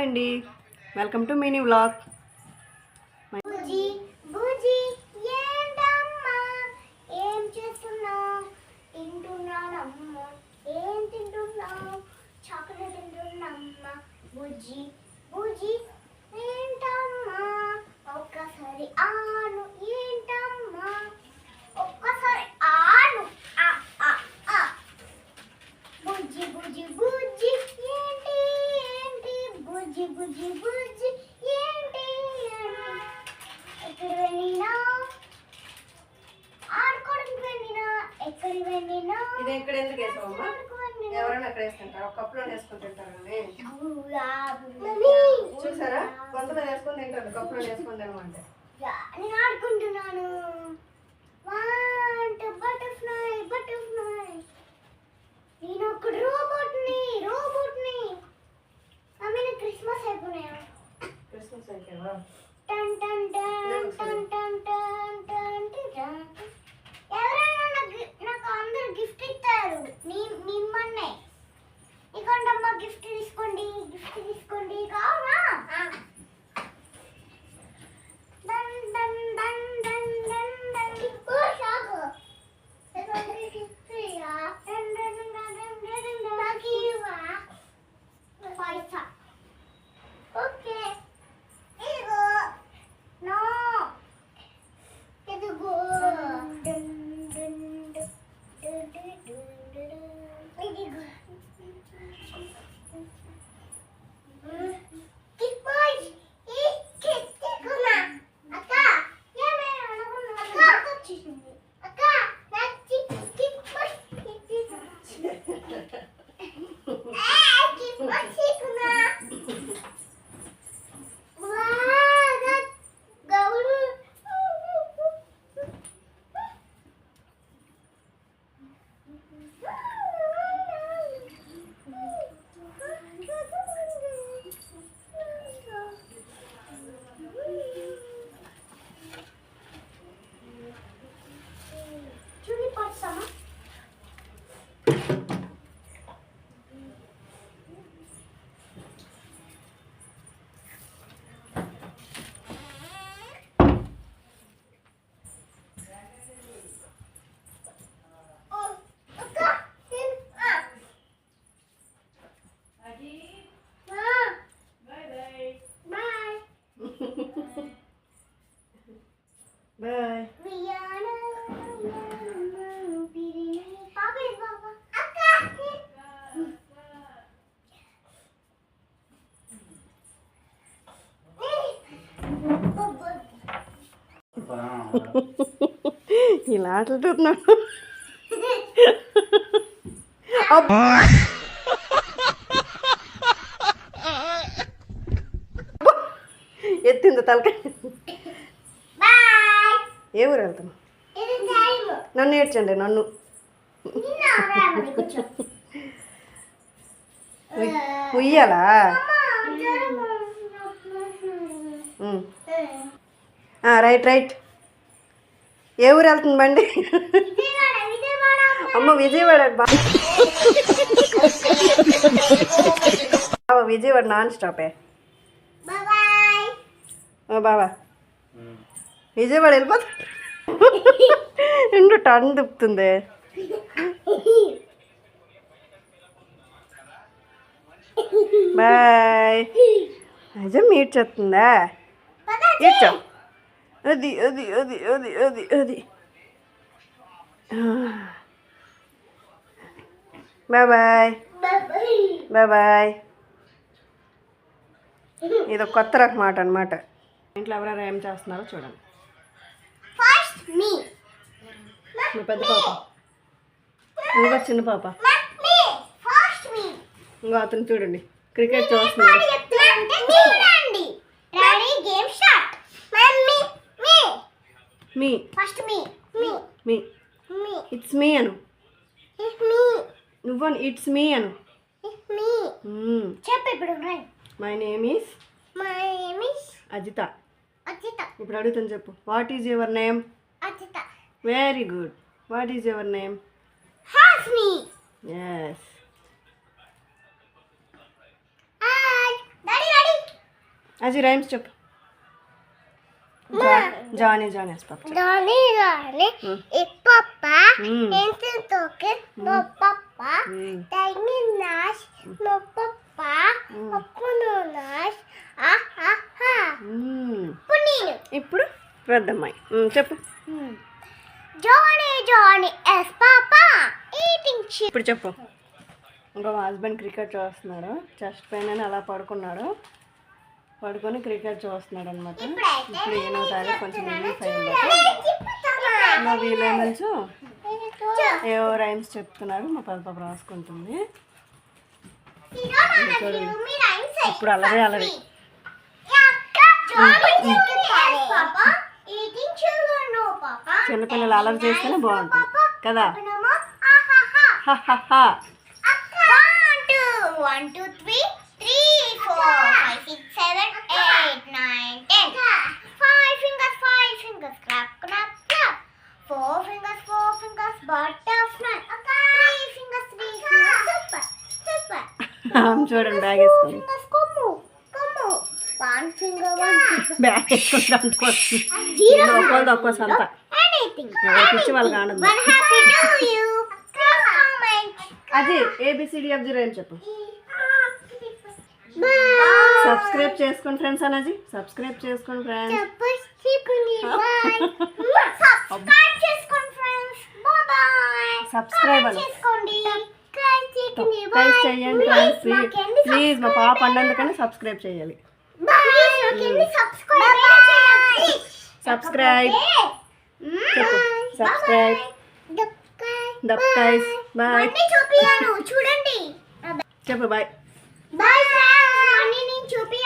Hi అండి, welcome to mini vlog. ఏం చేస్తున్నావు? తింటున్నానమ్మా. ఏం తింటున్నావు? చాక్లెట్ తింటున్నామ్మా. బుజ్జి బుజ్జి ఏంటమ్మా? ఒక్కసారి ఆను. ఏంటమ్మా? ఒక్కసారి ఆను. బుజ్జి బుజ్జి బుజ్జి ఏంటి ఏంటి? బుజ్జి బుజ్జి బుజ్జి ఏంటి? ఎక్కడ వెళ్ళినా ఆడుకోవడానికి వెళ్ళినా ఎక్కడికి వెళ్ళినా. ఇది ఇక్కడ ఎందుకు వేసావమ్మా? ఎవరైనా అక్కడ వేసుకుంటారు, ఒక కప్పులో వేసుకుని తింటారు కానీ చూసారా, కొంతమంది వేసుకొని తింటారు, కప్పులో వేసుకొని తినమంటే. నేను ఆడుకుంటున్నాను. Butterfly butterfly. నేను ఒక రోబోట్ని. ఆమె క్రిస్మస్ అయిపోయినాయా? క్రిస్మస్ అయిపోయావా? టన్ టన్ టన్ టన్ టన్ టన్ టన్ టన్. ఎవరైనా నాకు అందరు గిఫ్ట్ ఇస్తారు. మిమ్మల్ని ఇకొండమ్మ గిఫ్ట్ తీసుకోండి కావునా? డన్ డన్ డన్ డన్ డన్ డన్. ఓ షాకు. పైసా. ఓకే. ఇదిగో. నో. ఇదిగో. ఇదిగో. కిక్బాయ్. ఈ కిక్కునా. అక్క. ఏమైనా అనుకున్నా? అక్క వచ్చేసింది. అక్క నాకు కిక్బాయ్. కిక్బాయ్ చిక్కునా. చూడి పడతామా? బాయ్. ఇలా ఆటలుతున్నాడు. ఎత్తింది తలకాయ. ఏ ఊరు వెళ్తాను? నన్ను ఏడ్చండి, నన్ను. ఉయ్యాలా? రైట్. ఏ ఊరు వెళ్తుంది బండి? అమ్మ విజయవాడ. విజయవాడ నాన్ స్టాపే. బాబా విజయవాడ వెళ్ళిపోతా. ఇండు టన్ తిప్పుతుంది. బాయ్. నిజం మీట్ చేస్తుందా? ఇచ్చా. అది అది అది అది అది అది బాయ్. ఇది కొత్త రకం మాట అనమాట. ఇంట్లో ఎవరైనా ఏం చేస్తున్నారో చూడండి. మీ పెద్ద పాప, ఇంకా చిన్న పాప, ఇంకా అతను చూడండి క్రికెట్ చూస్తున్నాడు. మీ ఇట్స్ మీ అను. నువ్వు it's me Anu. My name is Ajitha. ఇప్పుడు అడుగుతాను, చెప్పు. What is your name? Ajitha. Very good. What is your name? Hasni. Yes. Daddy అది రైమ్స్ చెప్పు. జానీ జానీ పాప Johnny, Johnny, it's Papa. Pencil token, no Papa. Diamond no Papa. Akuno Nash, ha. Puninu. ఇప్పుడు పెద్దమ్మాయి చెప్పు. Johnny, is Papa. Eating chip. ఇప్పుడు చెప్పు. ఇంకా మా హస్బెండ్ క్రికెట్ చూస్తున్నాడు. చెస్ట్ పైన అలా పడుకొని క్రికెట్ చూస్తున్నాడు అనమాట. ఇప్పుడు ఏమో తాగి కొంచెం రిలీఫ్ అయింది. మా వీళ్ళేమో ఏవో రైమ్స్ చెప్తున్నారు. మా పాప రాసుకుంటుంది. ఇప్పుడు అలరి చిన్నపిల్లలు అలరి చేస్తేనే బాగుంటుంది కదా. 1, 2, 3, 4, 5, 6, 7, 8, 9, 10. 5 fingers, clap. 4 fingers, butterfly. 3 fingers, super. చూడండి బ్యాగ్ వేసుకొని Fingers, como. 1 finger, 1 finger. Bag వేసుకుంటాం. ఒక్కో సంత Anything. పిచ్చి వాళ్ళకి ఆనందం. One happy to you. Comment. అది ABCD రైమ్ చెప్పు. Bye. సబ్స్క్రైబ్ చేసుకోండి ఫ్రెండ్స్. అనేది సబ్స్క్రైబ్ చేసుకోండి ఫ్రెండ్స్. Subscribe చేసుకోండి ఫ్రెండ్స్. బాయ్. సబ్స్క్రైబ్ అని చేసుకోండి. ప్లీజ్ చేయండి ఫ్రెండ్స్. ప్లీజ్ మా పాప అన్నందుకని సబ్స్క్రైబ్ చేయాలి. సబ్స్క్రైబ్ చెప్పు. సబ్స్క్రైబ్ దబ్కాయ్స్ బాయ్ చూపియాను చూడండి. చెప్పు బాయ్. Bye friends. మళ్ళీ నేను చూపి